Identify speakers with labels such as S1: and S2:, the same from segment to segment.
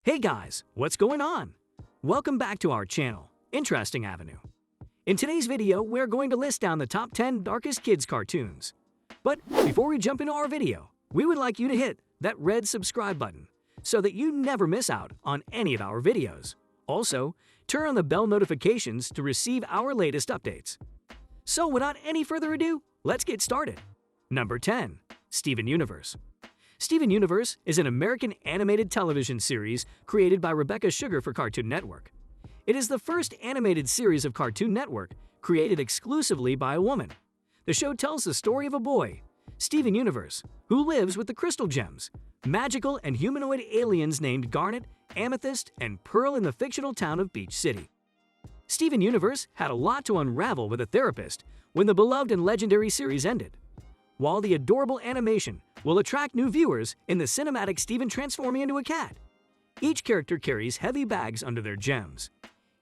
S1: Hey guys, what's going on? Welcome back to our channel, Interesting Avenue. In today's video, we're going to list down the top 10 darkest kids cartoons. But before we jump into our video, we would like you to hit that red subscribe button so that you never miss out on any of our videos. Also, turn on the bell notifications to receive our latest updates. So without any further ado, let's get started. Number 10. Steven Universe. Steven Universe is an American animated television series created by Rebecca Sugar for Cartoon Network. It is the first animated series of Cartoon Network created exclusively by a woman. The show tells the story of a boy, Steven Universe, who lives with the crystal gems, magical and humanoid aliens named Garnet, Amethyst, and Pearl in the fictional town of Beach City. Steven Universe had a lot to unravel with a therapist when the beloved and legendary series ended. While the adorable animation will attract new viewers in the cinematic Steven transforming into a cat, each character carries heavy bags under their gems.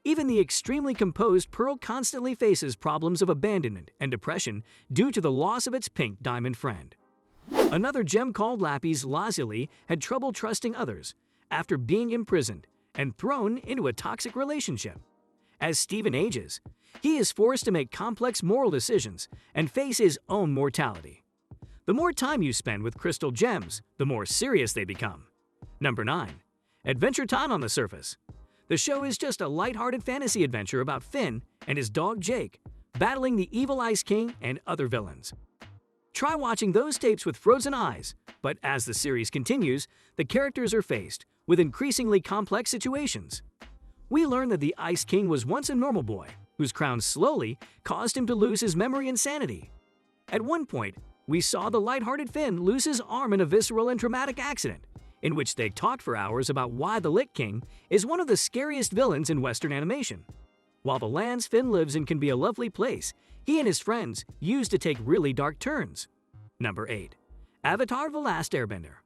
S1: Even the extremely composed Pearl constantly faces problems of abandonment and depression due to the loss of its pink diamond friend. Another gem called Lapis Lazuli had trouble trusting others after being imprisoned and thrown into a toxic relationship. As Steven ages, he is forced to make complex moral decisions and face his own mortality. The more time you spend with crystal gems, the more serious they become. Number 9. Adventure Time on the Surface. The show is just a lighthearted fantasy adventure about Finn and his dog Jake battling the evil Ice King and other villains. Try watching those tapes with frozen eyes, but as the series continues, the characters are faced with increasingly complex situations. We learn that the Ice King was once a normal boy, whose crown slowly caused him to lose his memory and sanity. At one point, we saw the lighthearted Finn lose his arm in a visceral and traumatic accident, in which they talked for hours about why the Lich King is one of the scariest villains in Western animation. While the lands Finn lives in can be a lovely place, he and his friends used to take really dark turns. Number 8. Avatar: The Last Airbender.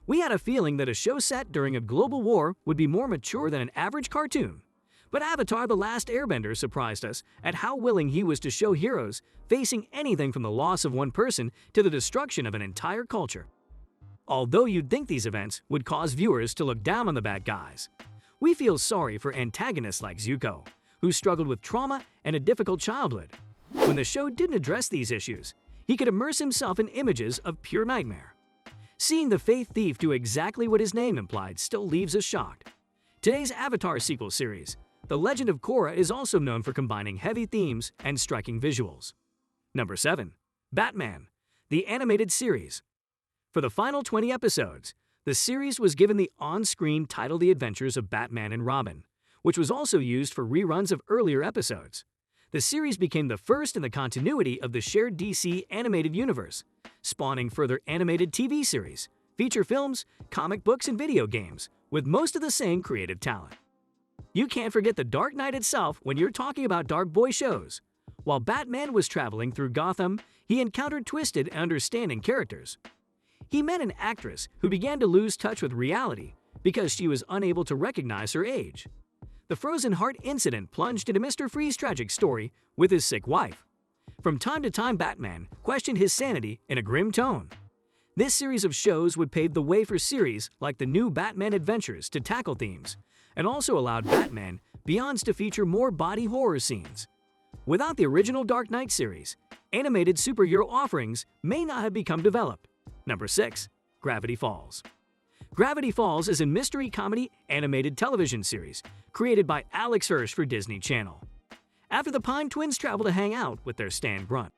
S1: We had a feeling that a show set during a global war would be more mature than an average cartoon. But Avatar: The Last Airbender surprised us at how willing he was to show heroes facing anything from the loss of one person to the destruction of an entire culture. Although you'd think these events would cause viewers to look down on the bad guys, we feel sorry for antagonists like Zuko, who struggled with trauma and a difficult childhood. When the show didn't address these issues, he could immerse himself in images of pure nightmare. Seeing the Faith Thief do exactly what his name implied still leaves us shocked. Today's Avatar sequel series, The Legend of Korra, is also known for combining heavy themes and striking visuals. Number 7. Batman: The Animated Series. For the final 20 episodes, the series was given the on-screen title The Adventures of Batman and Robin, which was also used for reruns of earlier episodes. The series became the first in the continuity of the shared DC animated universe, spawning further animated TV series, feature films, comic books, and video games, with most of the same creative talent. You can't forget the Dark Knight itself when you're talking about dark boy shows. While Batman was traveling through Gotham, he encountered twisted and understanding characters. He met an actress who began to lose touch with reality because she was unable to recognize her age. The Frozen Heart incident plunged into Mr. Freeze's tragic story with his sick wife. From time to time, Batman questioned his sanity in a grim tone. This series of shows would pave the way for series like the new Batman Adventures to tackle themes, and also allowed Batman Beyonds to feature more body horror scenes. Without the original Dark Knight series, animated superhero offerings may not have become developed. Number 6. Gravity Falls. Gravity Falls is a mystery comedy animated television series created by Alex Hirsch for Disney Channel. After the Pine twins travel to hang out with their Stan Grunt,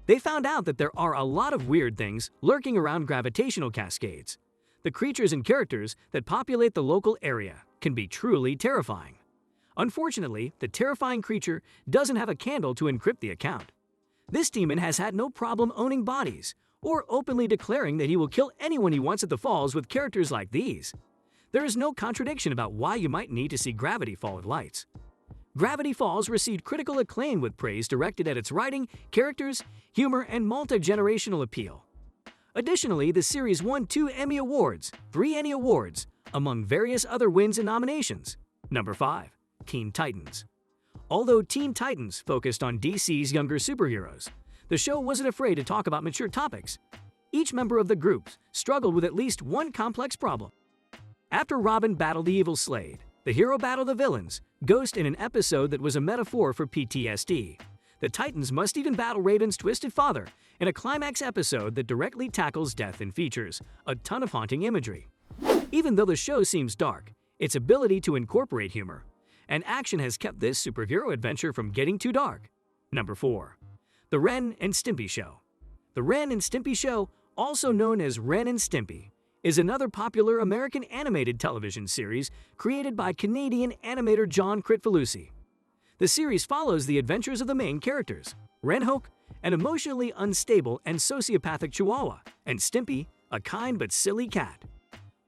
S1: they found out that there are a lot of weird things lurking around gravitational cascades. The creatures and characters that populate the local area can be truly terrifying. Unfortunately, the terrifying creature doesn't have a candle to encrypt the account. This demon has had no problem owning bodies or openly declaring that he will kill anyone he wants at the falls with characters like these. There is no contradiction about why you might need to see Gravity Fall with lights. Gravity Falls received critical acclaim with praise directed at its writing, characters, humor, and multi-generational appeal. Additionally, the series won 2 Emmy Awards, 3 Annie Awards, among various other wins and nominations. Number 5. Teen Titans. Although Teen Titans focused on DC's younger superheroes, the show wasn't afraid to talk about mature topics. Each member of the group struggled with at least one complex problem. After Robin battled the evil Slade, the hero battled the villains, Ghost in an episode that was a metaphor for PTSD. The Titans must even battle Raven's twisted father in a climax episode that directly tackles death and features a ton of haunting imagery. Even though the show seems dark, its ability to incorporate humor and action has kept this superhero adventure from getting too dark. Number 4. The Ren and Stimpy Show. The Ren and Stimpy Show, also known as Ren and Stimpy, is another popular American animated television series created by Canadian animator John Critfalusi. The series follows the adventures of the main characters, Renhook, an emotionally unstable and sociopathic chihuahua, and Stimpy, a kind but silly cat.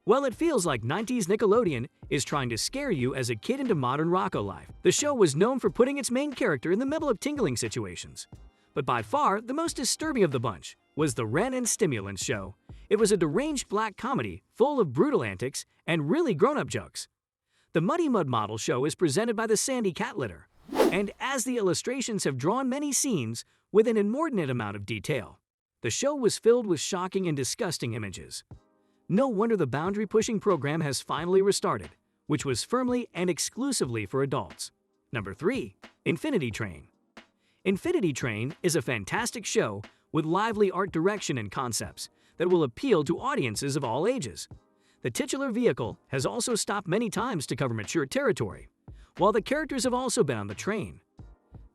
S1: Well, it feels like 90s Nickelodeon is trying to scare you as a kid into modern Rocco life. The show was known for putting its main character in the middle of tingling situations. But by far, the most disturbing of the bunch was the Ren and Stimulant Show. It was a deranged black comedy full of brutal antics and really grown-up jokes. The Muddy Mud Model Show is presented by the Sandy Cat Litter, and as the illustrations have drawn many scenes with an inordinate amount of detail, the show was filled with shocking and disgusting images. No wonder the boundary-pushing program has finally restarted, which was firmly and exclusively for adults. Number 3. Infinity Train. Infinity Train is a fantastic show with lively art direction and concepts that will appeal to audiences of all ages. The titular vehicle has also stopped many times to cover mature territory, while the characters have also been on the train.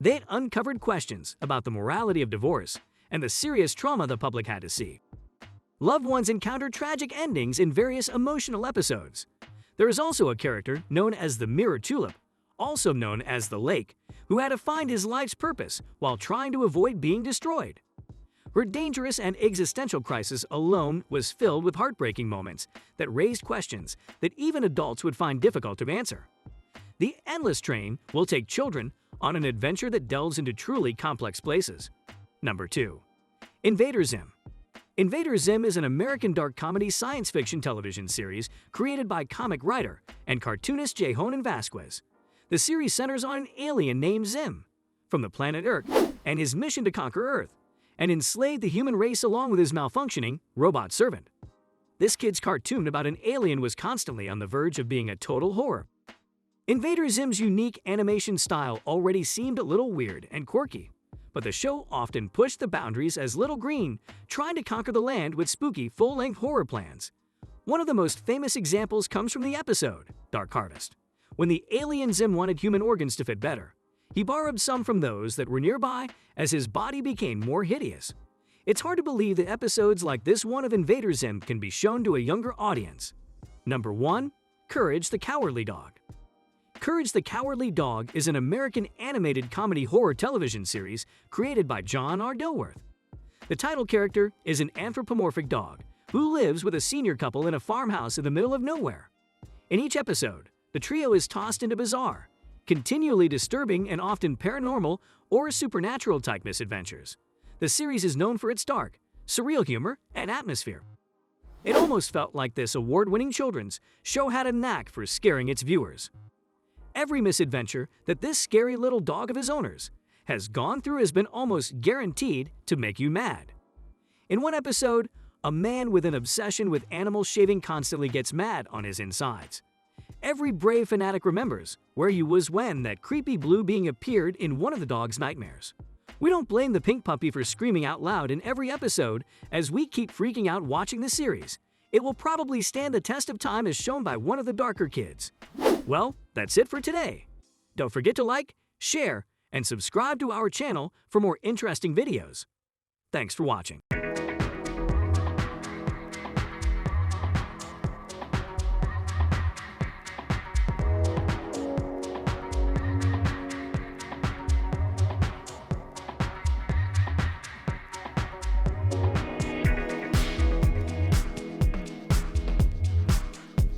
S1: They uncovered questions about the morality of divorce and the serious trauma the public had to see. Loved ones encounter tragic endings in various emotional episodes. There is also a character known as the Mirror Tulip, also known as the Lake, who had to find his life's purpose while trying to avoid being destroyed. Her dangerous and existential crisis alone was filled with heartbreaking moments that raised questions that even adults would find difficult to answer. The Endless Train will take children on an adventure that delves into truly complex places. Number 2. Invader Zim. Invader Zim is an American dark comedy science fiction television series created by comic writer and cartoonist J. Honan Vasquez. The series centers on an alien named Zim from the planet Earth and his mission to conquer Earth and enslave the human race along with his malfunctioning robot servant. This kid's cartoon about an alien was constantly on the verge of being a total horror. Invader Zim's unique animation style already seemed a little weird and quirky, but the show often pushed the boundaries as Little Green tried to conquer the land with spooky full-length horror plans. One of the most famous examples comes from the episode Dark Harvest. When the alien Zim wanted human organs to fit better, he borrowed some from those that were nearby as his body became more hideous. It's hard to believe that episodes like this one of Invader Zim can be shown to a younger audience. Number 1. Courage the Cowardly Dog. Courage the Cowardly Dog is an American animated comedy horror television series created by John R. Dilworth. The title character is an anthropomorphic dog who lives with a senior couple in a farmhouse in the middle of nowhere. In each episode, the trio is tossed into bizarre, continually disturbing and often paranormal or supernatural-type misadventures. The series is known for its dark, surreal humor and atmosphere. It almost felt like this award-winning children's show had a knack for scaring its viewers. Every misadventure that this scary little dog of his owners has gone through has been almost guaranteed to make you mad. In one episode, a man with an obsession with animal shaving constantly gets mad on his insides. Every brave fanatic remembers where he was when that creepy blue being appeared in one of the dog's nightmares. We don't blame the pink puppy for screaming out loud in every episode as we keep freaking out watching the series. It will probably stand the test of time as shown by one of the darker kids. Well, that's it for today. Don't forget to like, share, and subscribe to our channel for more interesting videos. Thanks for watching.